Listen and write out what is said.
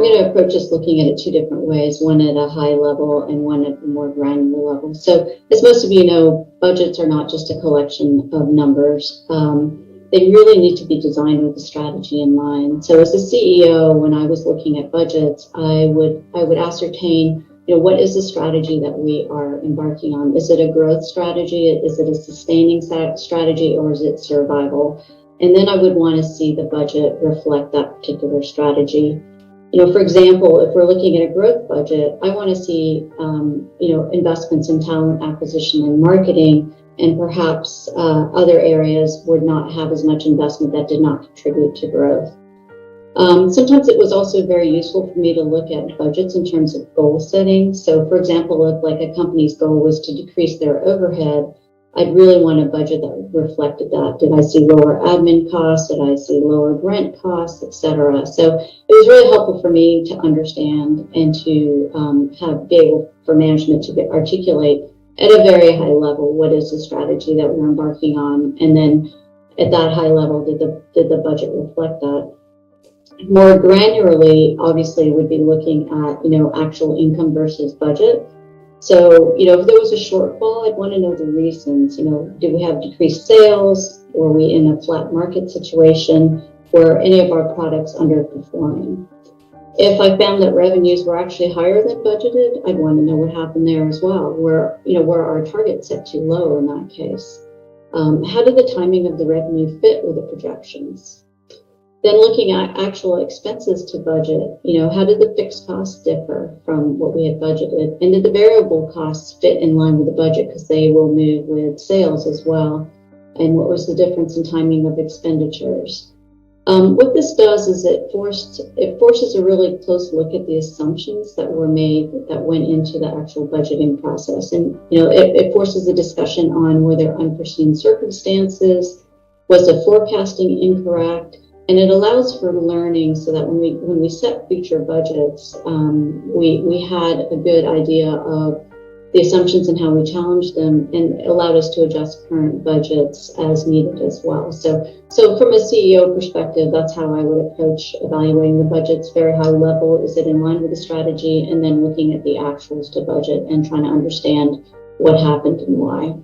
going to approach this looking at it two different ways, one at a high level and one at a more granular level. So as most of you know, budgets are not just a collection of numbers. They really need to be designed with a strategy in mind. So as a CEO, when I was looking at budgets, I would ascertain, what is the strategy that we are embarking on? Is it a growth strategy? Is it a sustaining strategy, or is it survival? And then I would want to see the budget reflect that particular strategy. For example, if we're looking at a growth budget, I want to see, investments in talent acquisition and marketing, and perhaps other areas would not have as much investment that did not contribute to growth. Sometimes it was also very useful for me to look at budgets in terms of goal setting. So for example, if like a company's goal was to decrease their overhead, I'd really want a budget that reflected that. Did I see lower admin costs? Did I see lower rent costs, etc.? So it was really helpful for me to understand and to be able for management to articulate at a very high level what is the strategy that we're embarking on, and then at that high level, did the budget reflect that? More granularly, obviously, would be looking at actual income versus budget. So, if there was a shortfall, I'd want to know the reasons. Do we have decreased sales? Were we in a flat market situation? Were any of our products underperforming? If I found that revenues were actually higher than budgeted, I'd want to know what happened there as well. Were our targets set too low in that case? How did the timing of the revenue fit with the projections? Then looking at actual expenses to budget, how did the fixed costs differ from what we had budgeted? And did the variable costs fit in line with the budget, because they will move with sales as well? And what was the difference in timing of expenditures? What this does is it forces a really close look at the assumptions that were made that went into the actual budgeting process. And, it forces a discussion on were there unforeseen circumstances, was the forecasting incorrect? And it allows for learning so that when we set future budgets, we had a good idea of the assumptions and how we challenged them, and allowed us to adjust current budgets as needed as well. So from a CEO perspective, that's how I would approach evaluating the budgets. Very high level, is it in line with the strategy? And then looking at the actuals to budget and trying to understand what happened and why.